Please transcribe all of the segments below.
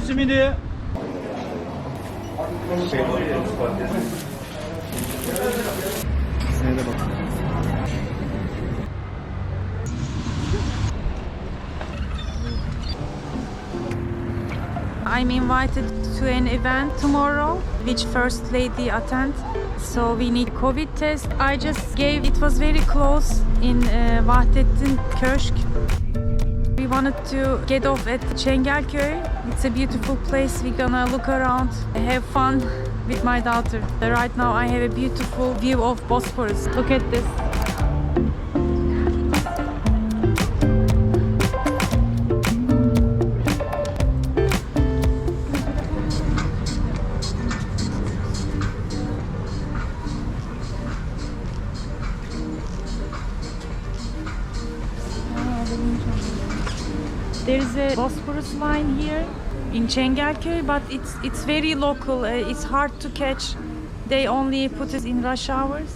simidi. I'm invited to an event tomorrow, which First Lady attend. So we need COVID test. I just gave, it was very close in Vahdettin Köşk. We wanted to get off at Çengelköy. It's a beautiful place. We're gonna look around, have fun with my daughter. Right now I have a beautiful view of Bosphorus. Look at this. There is a Bosphorus line here in Çengelköy, but it's very local. It's hard to catch. They only put it in rush hours.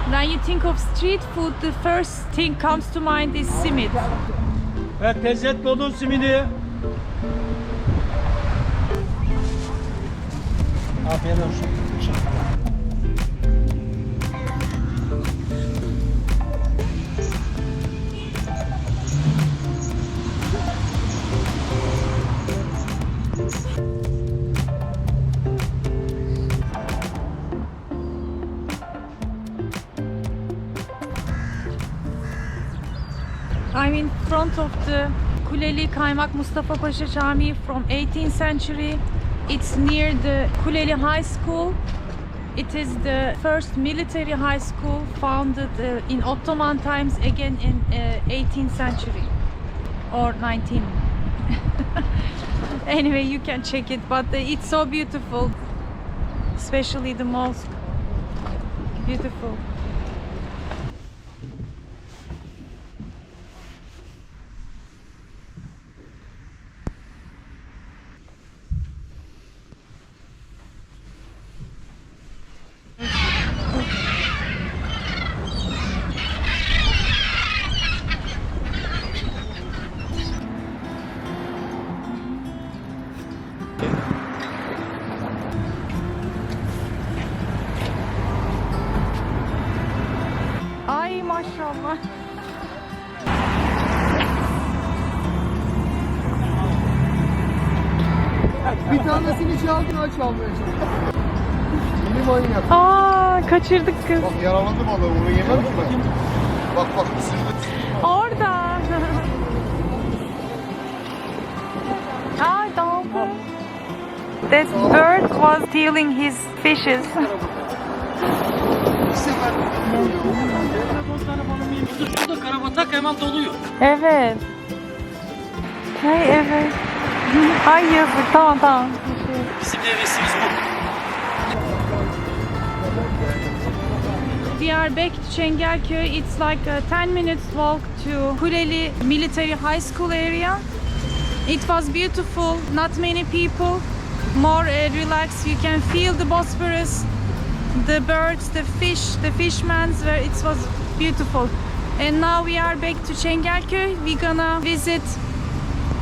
When you think of street food, the first thing comes to mind is simit. Evet, lezzet dolu simidi. Afiyet olsun. I'm in front of the Kuleli Kaymak Mustafa Pasha Camii from 18th century. It's near the Kuleli High School. It is the first military high school founded in Ottoman times, again in 18th century or 19th. Anyway, you can check it, but it's so beautiful, especially the mosque. Beautiful. Ay maşallah. Bir tanesini çaldın, aç almaya çalıştın. Şimdi manyak. Aa, kaçırdık kız. Bak yaralandı balığı, onu yemez mi ben? Bak bak ısırdı. Orada. Aa, dalga. That bird was stealing his fishes. Bir sefer Şurada karabatak hemen doluyor. Evet. Hey, evet. Ay yazık. Tamam tamam. Bizim hevesimiz bu. We are back to Çengelköy. It's like a 10 minutes walk to Kuleli Military High School area. It was beautiful. Not many people. More relaxed. You can feel the Bosphorus, the birds, the fish, the fishermen's. It was beautiful. And now we are back to Çengelköy. We're gonna visit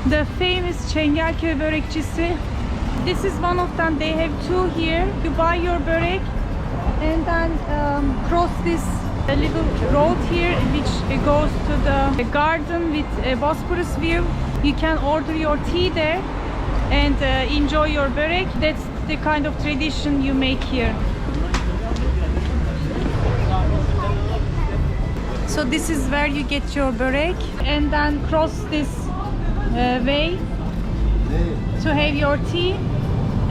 the famous Çengelköy börekçisi. This is one of them. They have two here. You buy your börek and then cross this little road here, which goes to the garden with a Bosphorus view. You can order your tea there and enjoy your börek. That's the kind of tradition you make here. So this is where you get your börek and then cross this way to have your tea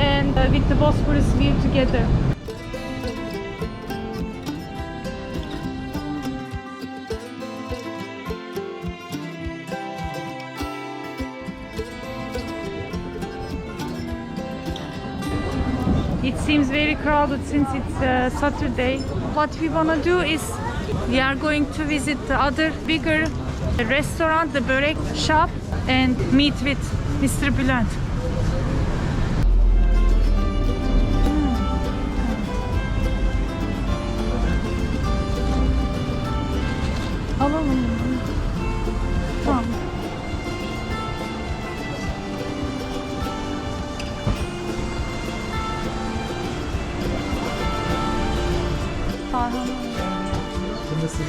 and with the Bosphorus view together. It seems very crowded since it's Saturday. What we wanna do is we are going to visit the other bigger restaurant, the börek shop, and meet with Mr. Bülent. Alalım. Tamam.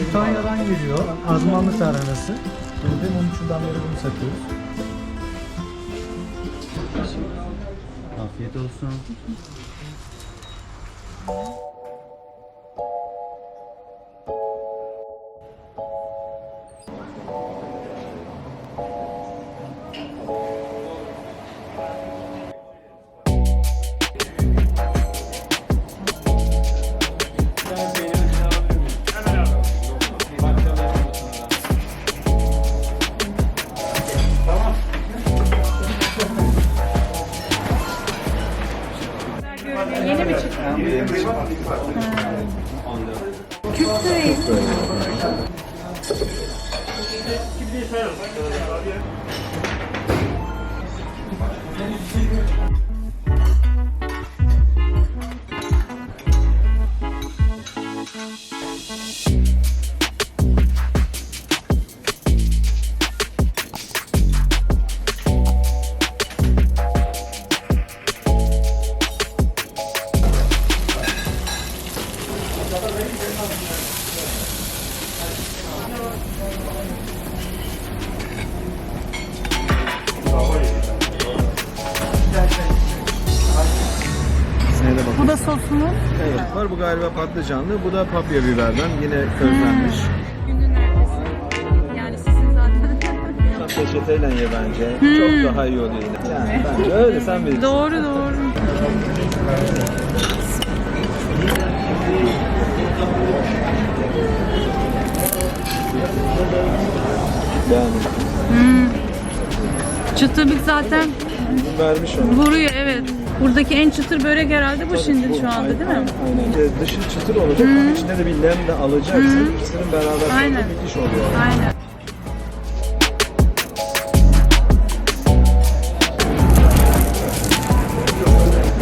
Kütahya'dan geliyor. Azmanlı tarhanası. Şimdi onun şuradan beri bunu satıyoruz. Afiyet olsun. Yeni mi çıktı? Küptü. Bu da sosu mu? Evet, var bu galiba patlıcanlı, bu da papya biberden yine közlenmiş. Günün ertesi. Yani sizin zaten. Peçeteyle ye bence. Çok daha iyi oluyor yine. Yani bence öyle, sen bilirsin. Doğru doğru. Yani Çıtırlık zaten vermiş onu. vuruyor, evet. Buradaki en çıtır börek herhalde bu şimdi şu anda, değil mi? Aynen. Dışı çıtır olacak ama içine de bir lem de alacaksın. İkisinin beraber Aynen. müthiş oluyor. Aynen.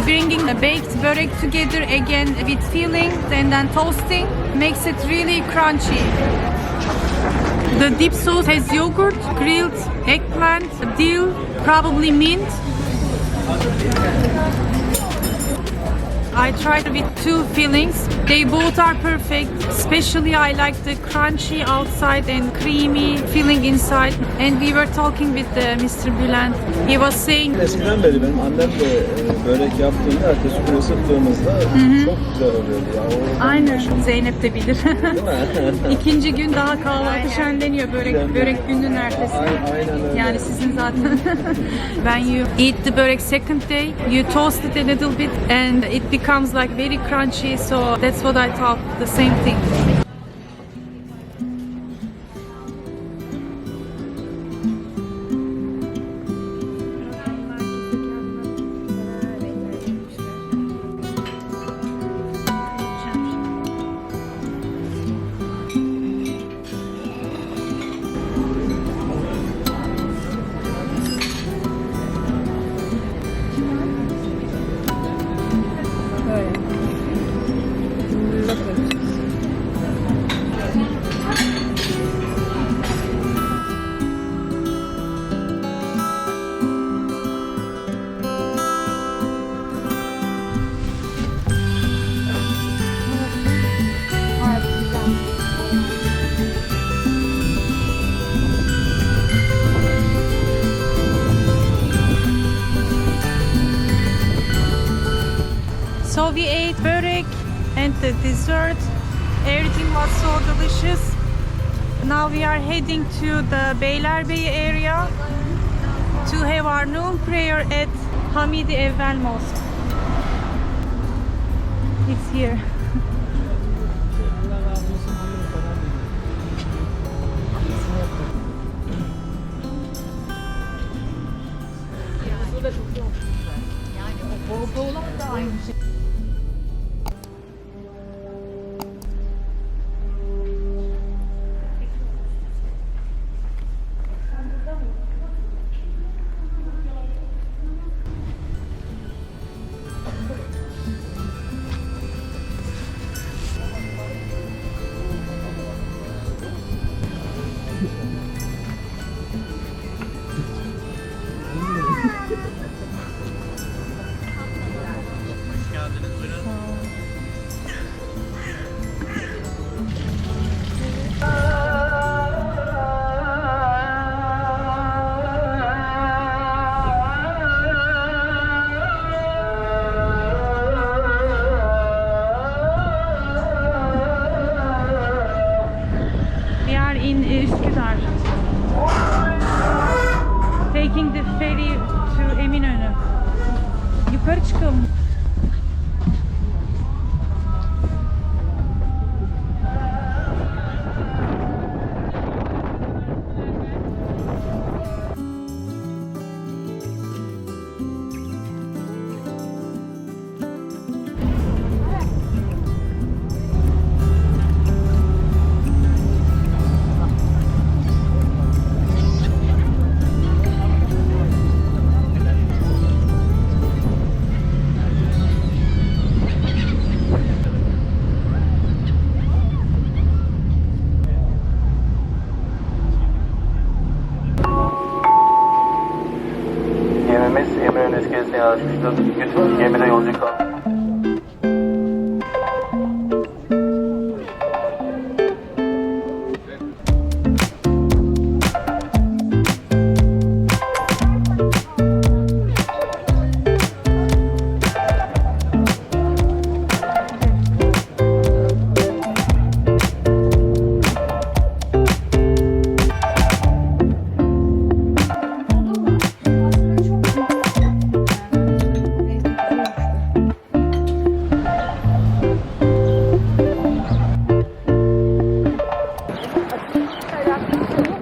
Bringing the baked börek together again with filling and then toasting makes it really crunchy. The dip sauce has yogurt, grilled eggplant, dill, probably mint. I tried with two fillings. They both are perfect. Especially I like the crunchy outside and creamy filling inside. And we were talking with Mr. Bülent. He was saying Eskiden beri benim annem de börek yaptığında ertesi gün ısıttığımızda çok güzel oluyordu ya. O aynen, yaşam- Zeynep de bilir. Değil mi? İkinci gün daha kahvaltı şenleniyor. Börek günün ertesi. Aynen öyle. Yani sizin zaten. When you eat the börek second day, you toast it a little bit and it becomes like very crunchy. So that's what I thought, the same thing. So we ate börek and the dessert. Everything was so delicious. Now we are heading to the Beylerbeyi area to have our noon prayer at Hamidi Evvel Mosque. It's here. Üsküdar. Taking the ferry to Eminönü. Yukarı çıkalım. Gemimiz Eminönü iskelesine yanaşmıştır. Lütfen gemide yolcu kalın.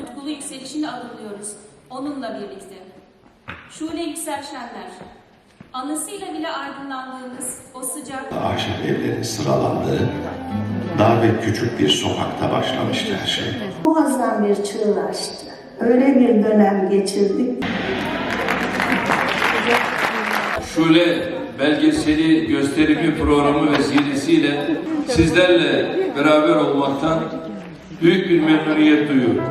Mutluluğu yükselişine adımlıyoruz. Onunla birlikte. Şule Yükselşenler. Anısıyla bile aydınlandığımız o sıcak... Ahşap evlerin sıralandığı dar ve küçük bir sokakta başlamıştı her şey. Muazzam bir çığır açtı. Öyle bir dönem geçirdik. Şule belgeseli gösterimi programı vesilesiyle sizlerle beraber olmaktan büyük bir memnuniyet duyuyorum.